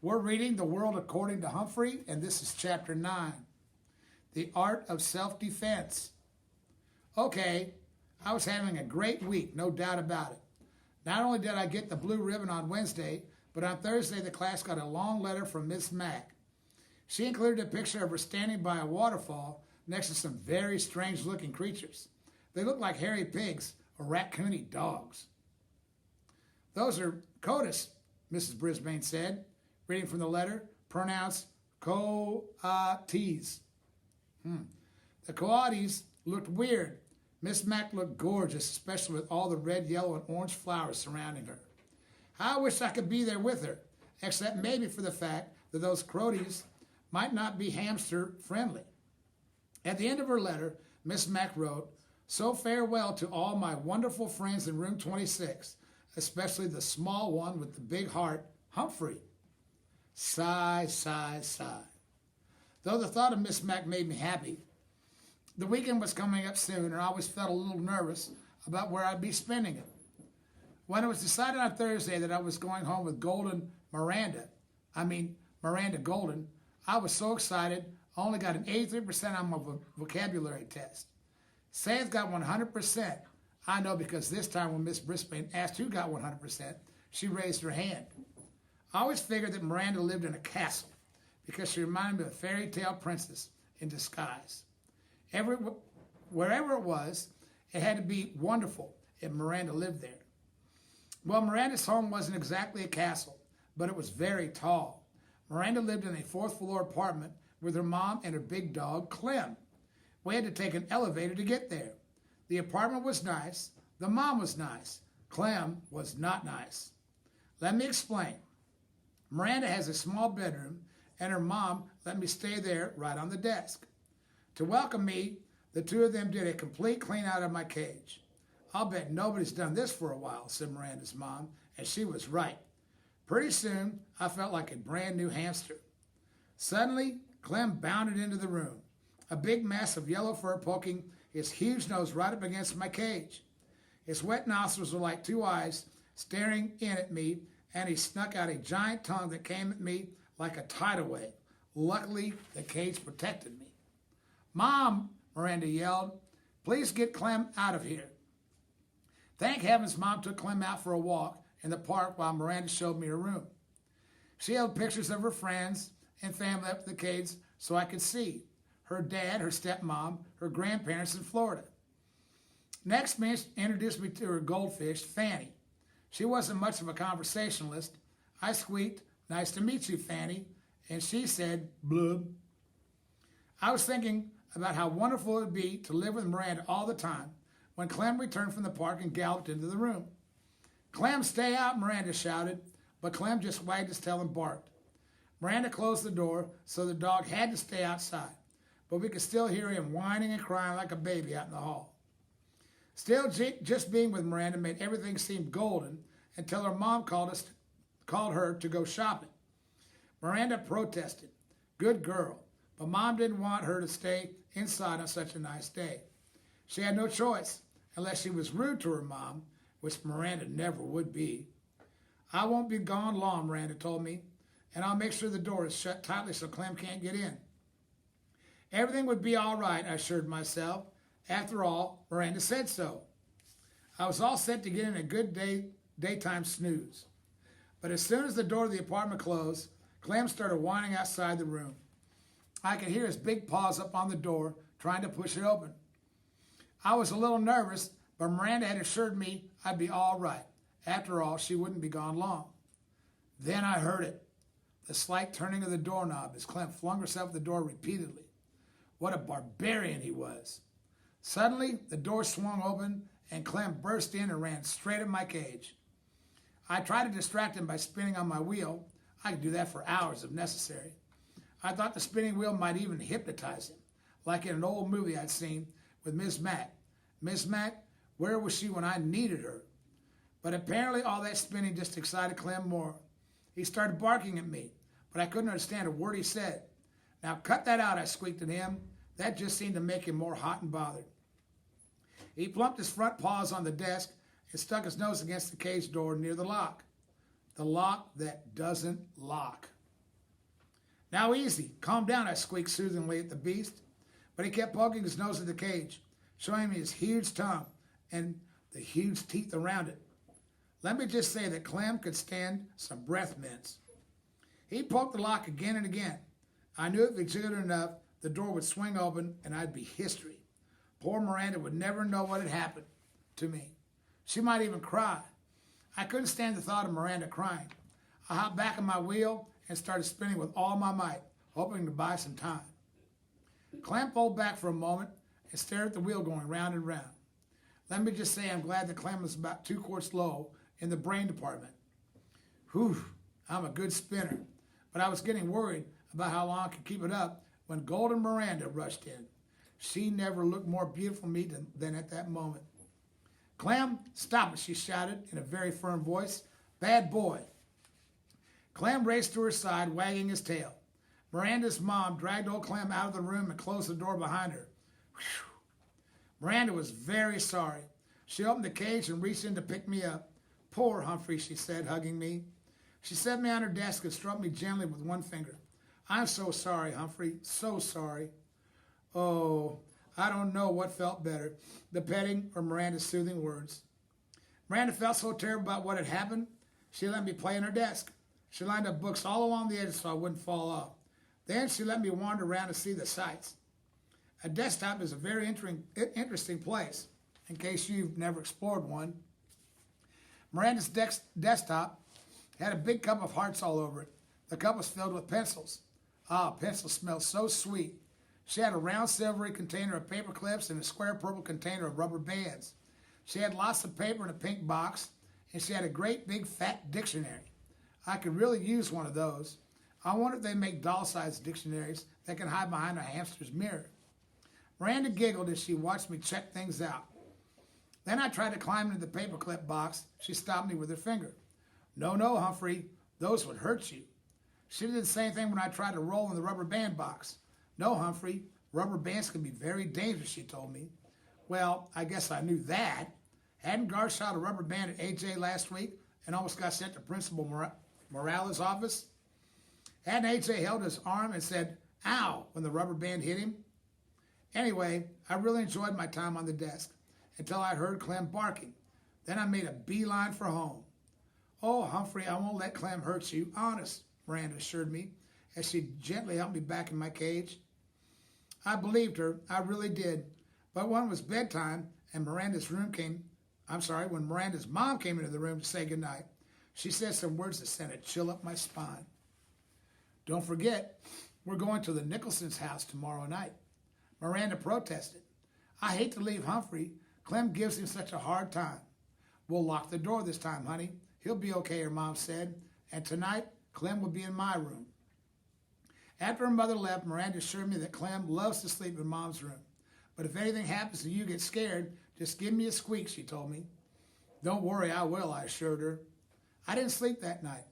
We're reading The World According to Humphrey, and this is Chapter 9, The Art of Self-Defense. Okay, I was having a great week, no doubt about it. Not only did I get the blue ribbon on Wednesday, but on Thursday the class got a long letter from Miss Mack. She included a picture of her standing by a waterfall next to some very strange-looking creatures. They looked like hairy pigs or raccoony dogs. "Those are coatis," Mrs. Brisbane said, reading from the letter, pronounced coatis. The coatis looked weird. Miss Mack looked gorgeous, especially with all the red, yellow, and orange flowers surrounding her. How I wish I could be there with her, except maybe for the fact that those croaties might not be hamster-friendly. At the end of her letter, Miss Mack wrote, "So farewell to all my wonderful friends in room 26, especially the small one with the big heart, Humphrey." Sigh, sigh, sigh. Though the thought of Miss Mack made me happy, the weekend was coming up soon, and I always felt a little nervous about where I'd be spending it. When it was decided on Thursday that I was going home with Miranda Golden, I was so excited. I only got an 83% on my vocabulary test. Sayeth got 100%. I know because this time when Miss Brisbane asked who got 100%, she raised her hand. I always figured that Miranda lived in a castle because she reminded me of a fairy tale princess in disguise. Wherever it was, it had to be wonderful if Miranda lived there. Well, Miranda's home wasn't exactly a castle, but it was very tall. Miranda lived in a fourth-floor apartment with her mom and her big dog, Clem. We had to take an elevator to get there. The apartment was nice. The mom was nice. Clem was not nice. Let me explain. Miranda has a small bedroom, and her mom let me stay there right on the desk. To welcome me, the two of them did a complete clean out of my cage. "I'll bet nobody's done this for a while," said Miranda's mom, and she was right. Pretty soon, I felt like a brand new hamster. Suddenly, Clem bounded into the room, a big mass of yellow fur poking his huge nose right up against my cage. His wet nostrils were like two eyes staring in at me, and he snuck out a giant tongue that came at me like a tidal wave. Luckily, the cage protected me. "Mom," Miranda yelled, "please get Clem out of here." Thank heavens Mom took Clem out for a walk in the park while Miranda showed me her room. She held pictures of her friends and family up to the cage so I could see. Her dad, her stepmom, her grandparents in Florida. Next, Miss introduced me to her goldfish, Fanny. She wasn't much of a conversationalist. I squeaked, "Nice to meet you, Fanny," and she said, "Blub." I was thinking about how wonderful it would be to live with Miranda all the time when Clem returned from the park and galloped into the room. "Clem, stay out," Miranda shouted, but Clem just wagged his tail and barked. Miranda closed the door, so the dog had to stay outside, but we could still hear him whining and crying like a baby out in the hall. Still, just being with Miranda made everything seem golden until her mom called her to go shopping. Miranda protested. Good girl, but Mom didn't want her to stay inside on such a nice day. She had no choice, unless she was rude to her mom, which Miranda never would be. "I won't be gone long," Miranda told me, "and I'll make sure the door is shut tightly so Clem can't get in." Everything would be all right, I assured myself. After all, Miranda said so. I was all set to get in a good daytime snooze. But as soon as the door of the apartment closed, Clem started whining outside the room. I could hear his big paws up on the door, trying to push it open. I was a little nervous, but Miranda had assured me I'd be all right. After all, she wouldn't be gone long. Then I heard it, the slight turning of the doorknob as Clem flung herself at the door repeatedly. What a barbarian he was. Suddenly, the door swung open, and Clem burst in and ran straight at my cage. I tried to distract him by spinning on my wheel. I could do that for hours if necessary. I thought the spinning wheel might even hypnotize him, like in an old movie I'd seen with Miss Mack. Miss Mack, where was she when I needed her? But apparently all that spinning just excited Clem more. He started barking at me, but I couldn't understand a word he said. "Now cut that out," I squeaked at him. That just seemed to make him more hot and bothered. He plumped his front paws on the desk and stuck his nose against the cage door near the lock. The lock that doesn't lock. Now easy, calm down, I squeaked soothingly at the beast. But he kept poking his nose at the cage, showing me his huge tongue and the huge teeth around it. Let me just say that Clem could stand some breath mints. He poked the lock again and again. I knew if he jiggled enough, the door would swing open and I'd be history. Poor Miranda would never know what had happened to me. She might even cry. I couldn't stand the thought of Miranda crying. I hopped back on my wheel and started spinning with all my might, hoping to buy some time. Clem pulled back for a moment and stared at the wheel going round and round. Let me just say I'm glad that Clem was about 2 quarts low in the brain department. Whew, I'm a good spinner. But I was getting worried about how long I could keep it up when Golden Miranda rushed in. She never looked more beautiful to me than at that moment. Clem, stop it, she shouted in a very firm voice. Bad boy. Clem raced to her side, wagging his tail. Miranda's mom dragged old Clem out of the room and closed the door behind her. Whew. Miranda was very sorry. She opened the cage and reached in to pick me up. Poor Humphrey, she said, hugging me. She set me on her desk and stroked me gently with one finger. I'm so sorry, Humphrey, so sorry. Oh, I don't know what felt better, the petting or Miranda's soothing words. Miranda felt so terrible about what had happened, she let me play on her desk. She lined up books all along the edges so I wouldn't fall off. Then she let me wander around and see the sights. A desktop is a very interesting place, in case you've never explored one. Miranda's desktop had a big cup of hearts all over it. The cup was filled with pencils. Ah, pencils smelled so sweet. She had a round silvery container of paper clips and a square purple container of rubber bands. She had lots of paper in a pink box, and she had a great big fat dictionary. I could really use one of those. I wonder if they make doll-sized dictionaries that can hide behind a hamster's mirror. Miranda giggled as she watched me check things out. Then I tried to climb into the paperclip box. She stopped me with her finger. No, Humphrey, those would hurt you. She did the same thing when I tried to roll in the rubber band box. No, Humphrey, rubber bands can be very dangerous, she told me. Well, I guess I knew that. Hadn't Gar shot a rubber band at AJ last week and almost got sent to Principal Morales' office? Hadn't AJ held his arm and said, ow, when the rubber band hit him? Anyway, I really enjoyed my time on the desk until I heard Clem barking. Then I made a beeline for home. Oh, Humphrey, I won't let Clem hurt you, honest, Miranda assured me as she gently helped me back in my cage. I believed her, I really did. But when it was bedtime and when Miranda's mom came into the room to say goodnight, she said some words that sent a chill up my spine. Don't forget, we're going to the Nicholson's house tomorrow night. Miranda protested. I hate to leave Humphrey. Clem gives him such a hard time. We'll lock the door this time, honey. He'll be okay, her mom said. And tonight, Clem will be in my room. After her mother left, Miranda assured me that Clem loves to sleep in Mom's room. But if anything happens and you get scared, just give me a squeak, she told me. Don't worry, I will, I assured her. I didn't sleep that night.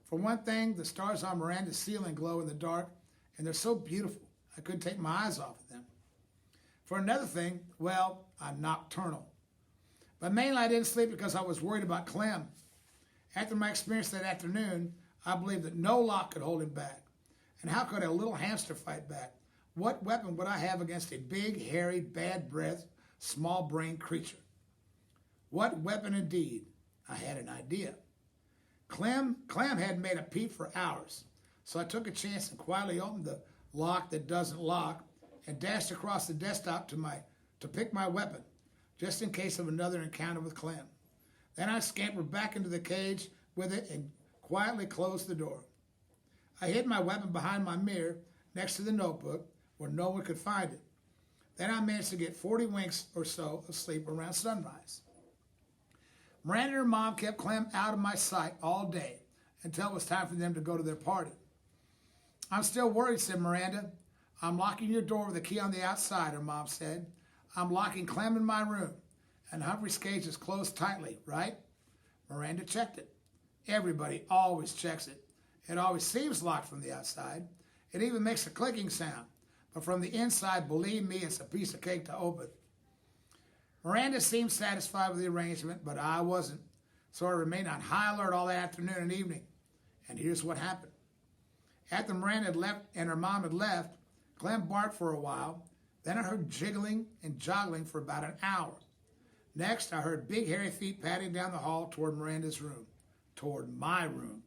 For one thing, the stars on Miranda's ceiling glow in the dark, and they're so beautiful, I couldn't take my eyes off of them. For another thing, well, I'm nocturnal. But mainly I didn't sleep because I was worried about Clem. After my experience that afternoon, I believed that no lock could hold him back. And how could a little hamster fight back? What weapon would I have against a big, hairy, bad-breathed, small-brained creature? What weapon indeed? I had an idea. Clem hadn't made a peep for hours, so I took a chance and quietly opened the lock that doesn't lock and dashed across the desktop to pick my weapon, just in case of another encounter with Clem. Then I scampered back into the cage with it and quietly closed the door. I hid my weapon behind my mirror next to the notebook where no one could find it. Then I managed to get 40 winks or so of sleep around sunrise. Miranda and her mom kept Clem out of my sight all day until it was time for them to go to their party. I'm still worried, said Miranda. I'm locking your door with a key on the outside, her mom said. I'm locking Clem in my room, and Humphrey's cage is closed tightly, right? Miranda checked it. Everybody always checks it. It always seems locked from the outside. It even makes a clicking sound. But from the inside, believe me, it's a piece of cake to open. Miranda seemed satisfied with the arrangement, but I wasn't. So I remained on high alert all that afternoon and evening. And here's what happened. After Miranda had left and her mom had left, Clem barked for a while. Then I heard jiggling and joggling for about an hour. Next, I heard big hairy feet padding down the hall toward Miranda's room, toward my room.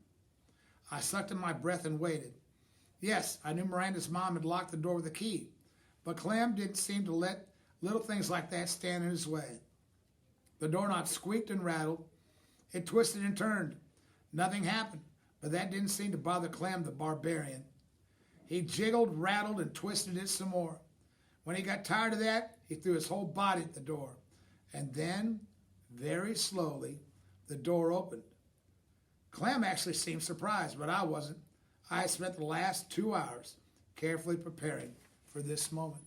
I sucked in my breath and waited. Yes, I knew Miranda's mom had locked the door with a key, but Clem didn't seem to let little things like that stand in his way. The doorknob squeaked and rattled. It twisted and turned. Nothing happened, but that didn't seem to bother Clem the barbarian. He jiggled, rattled, and twisted it some more. When he got tired of that, he threw his whole body at the door. And then, very slowly, the door opened. Clem actually seemed surprised, but I wasn't. I had spent the last 2 hours carefully preparing for this moment.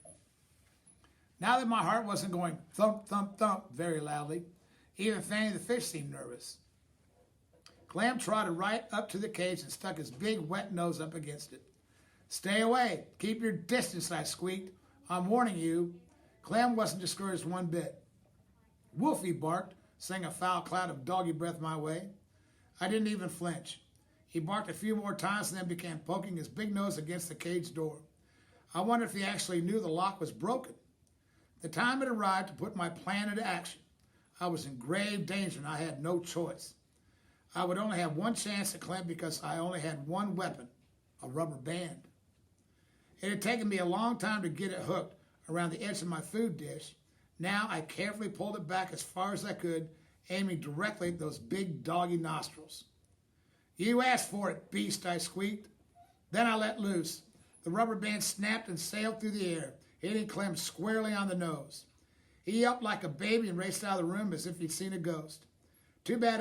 Now that my heart wasn't going thump, thump, thump very loudly, even Fanny the fish seemed nervous. Clem trotted right up to the cage and stuck his big wet nose up against it. "Stay away. Keep your distance," I squeaked. "I'm warning you." Clem wasn't discouraged one bit. "Woof," he barked, sending a foul cloud of doggy breath my way. I didn't even flinch. He barked a few more times and then began poking his big nose against the cage door. I wondered if he actually knew the lock was broken. The time had arrived to put my plan into action. I was in grave danger and I had no choice. I would only have one chance at Clem because I only had one weapon, a rubber band. It had taken me a long time to get it hooked around the edge of my food dish. Now I carefully pulled it back as far as I could, aiming directly at those big doggy nostrils. "You asked for it, beast," I squeaked. Then I let loose. The rubber band snapped and sailed through the air, hitting Clem squarely on the nose. He yelped like a baby and raced out of the room as if he'd seen a ghost. Too bad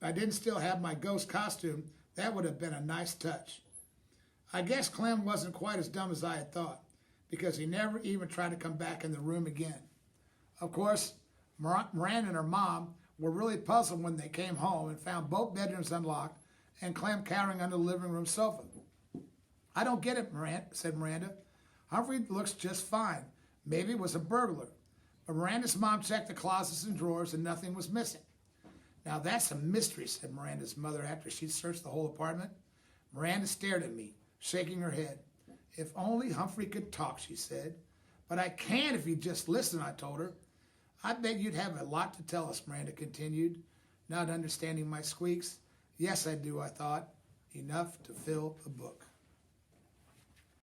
I didn't still have my ghost costume. That would have been a nice touch. I guess Clem wasn't quite as dumb as I had thought, because he never even tried to come back in the room again. Of course, Miranda and her mom were really puzzled when they came home and found both bedrooms unlocked and Clem cowering under the living room sofa. "I don't get it," said Miranda. "Humphrey looks just fine. Maybe it was a burglar." But Miranda's mom checked the closets and drawers and nothing was missing. "Now that's a mystery," said Miranda's mother after she'd searched the whole apartment. Miranda stared at me, shaking her head. "If only Humphrey could talk," she said. "But I can if you just listen," I told her. "I bet you'd have a lot to tell us," Miranda continued, not understanding my squeaks. Yes, I do, I thought. Enough to fill a book.